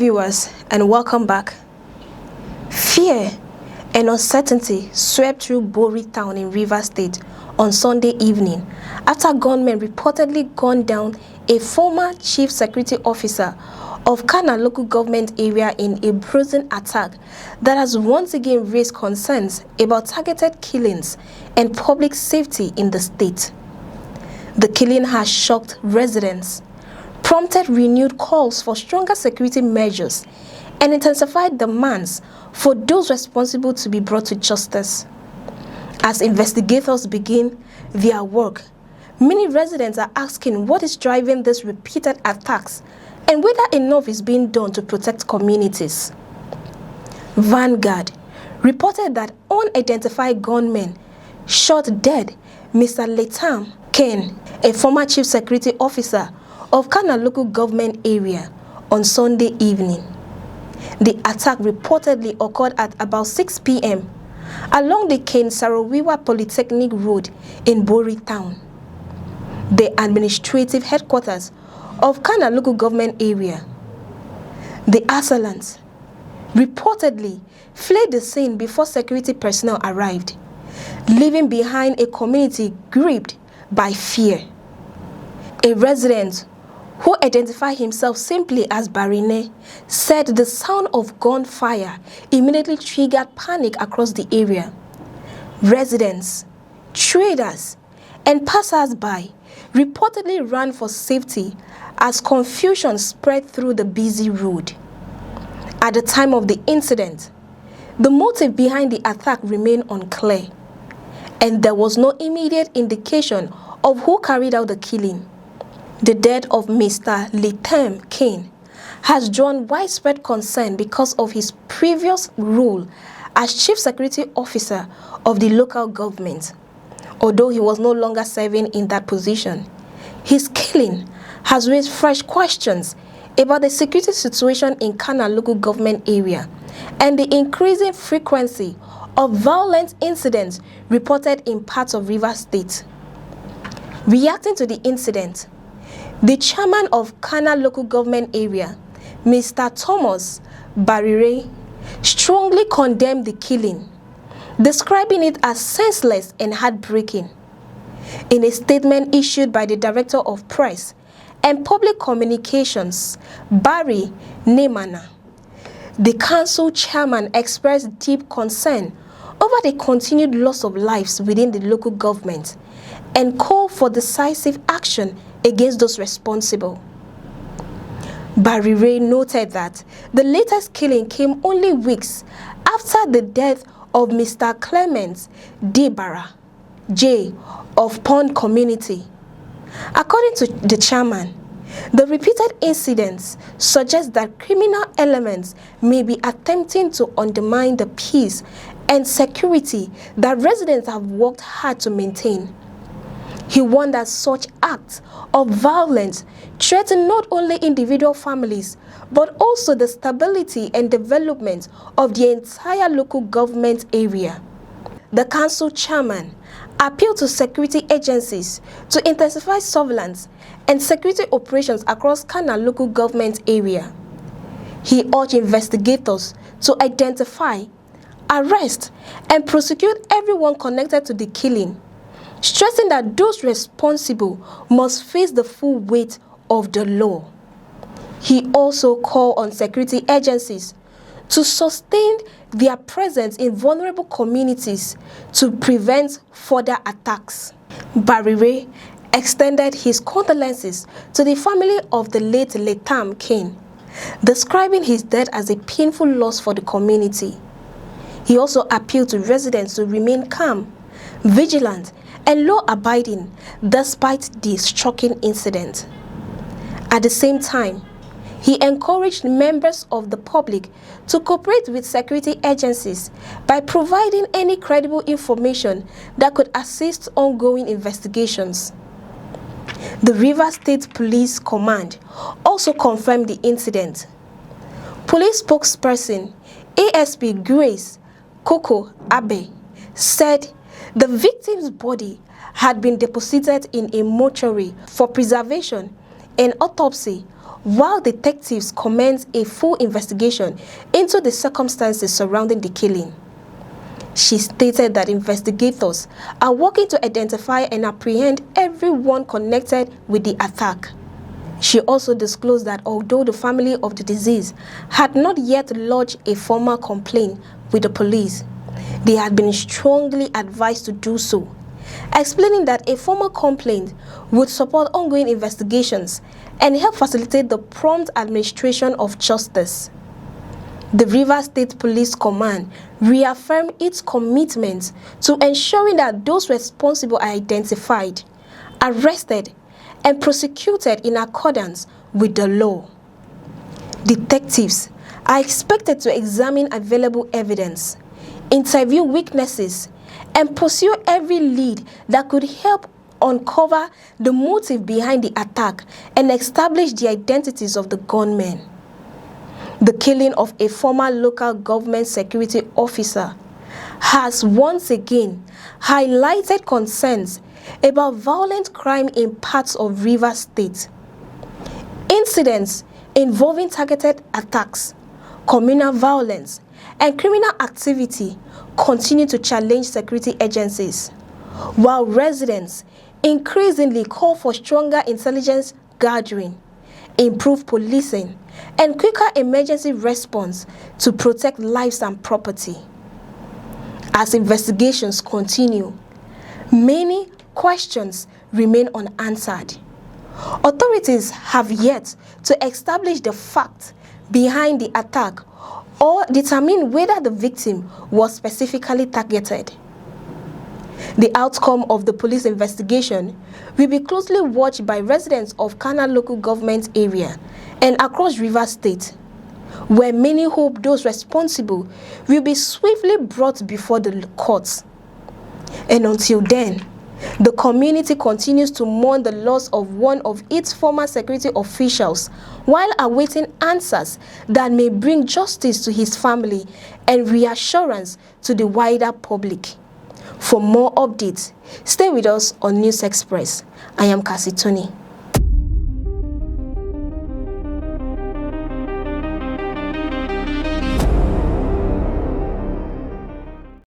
viewers, and welcome back. Fear and uncertainty swept through Bori town in Rivers State on Sunday evening after gunmen reportedly gunned down a former chief security officer of Kana local government area in a bruising attack that has once again raised concerns about targeted killings and public safety in the state. The killing has shocked residents, prompted renewed calls for stronger security measures, and intensified demands for those responsible to be brought to justice. As investigators begin their work, many residents are asking what is driving these repeated attacks and whether enough is being done to protect communities. Vanguard reported that unidentified gunmen shot dead Mr. Letam Ken, a former chief security officer of Kana local government area, on Sunday evening. The attack reportedly occurred at about 6 p.m. along the Kane Sarawiwa Polytechnic Road in Bori town, the administrative headquarters of Kana local government area. The assailants reportedly fled the scene before security personnel arrived, leaving behind a community gripped by fear. A resident who identified himself simply as Barine said the sound of gunfire immediately triggered panic across the area. Residents, traders, and passers-by reportedly ran for safety as confusion spread through the busy road. At the time of the incident, the motive behind the attack remained unclear, and there was no immediate indication of who carried out the killing. The death of Mr. Letam Kane has drawn widespread concern because of his previous role as chief security officer of the local government. Although he was no longer serving in that position, his killing has raised fresh questions about the security situation in Kana local government area and the increasing frequency of violent incidents reported in parts of Rivers State. Reacting to the incident, the chairman of Kana local government area, Mr. Thomas Barire, strongly condemned the killing, describing it as senseless and heartbreaking. In a statement issued by the Director of Press and Public Communications, Barry Nemana, the council chairman expressed deep concern over the continued loss of lives within the local government and called for decisive action against those responsible. Barire noted that the latest killing came only weeks after the death of Mr. Clement Debara J. of Pond Community. According to the chairman, the repeated incidents suggest that criminal elements may be attempting to undermine the peace and security that residents have worked hard to maintain. He warned that such acts of violence threaten not only individual families, but also the stability and development of the entire local government area. The council chairman appealed to security agencies to intensify surveillance and security operations across Kana local government area. He urged investigators to identify, arrest, and prosecute everyone connected to the killing, stressing that those responsible must face the full weight of the law. He also called on security agencies to sustain their presence in vulnerable communities to prevent further attacks. Barire extended his condolences to the family of the late Letam Kane, describing his death as a painful loss for the community. He also appealed to residents to remain calm, vigilant, and law-abiding despite the shocking incident. At the same time, he encouraged members of the public to cooperate with security agencies by providing any credible information that could assist ongoing investigations. The Rivers State Police Command also confirmed the incident. Police spokesperson ASP Grace Koko Abe said the victim's body had been deposited in a mortuary for preservation an autopsy while detectives commence a full investigation into the circumstances surrounding the killing. She stated that investigators are working to identify and apprehend everyone connected with the attack. She also disclosed that although the family of the deceased had not yet lodged a formal complaint with the police, they had been strongly advised to do so, explaining that a formal complaint would support ongoing investigations and help facilitate the prompt administration of justice. The Rivers State Police Command reaffirmed its commitment to ensuring that those responsible are identified, arrested, and prosecuted in accordance with the law. Detectives are expected to examine available evidence, interview witnesses, and pursue every lead that could help uncover the motive behind the attack and establish the identities of the gunmen. The killing of a former local government security officer has once again highlighted concerns about violent crime in parts of Rivers State. Incidents involving targeted attacks, communal violence, and criminal activity continue to challenge security agencies, while residents increasingly call for stronger intelligence gathering, improved policing, and quicker emergency response to protect lives and property. As investigations continue, many questions remain unanswered. Authorities have yet to establish the fact behind the attack or determine whether the victim was specifically targeted. The outcome of the police investigation will be closely watched by residents of Kana local government area and across Rivers State, where many hope those responsible will be swiftly brought before the courts. And until then, the community continues to mourn the loss of one of its former security officials while awaiting answers that may bring justice to his family and reassurance to the wider public. For more updates, stay with us on News Express. I am Cassie Tony.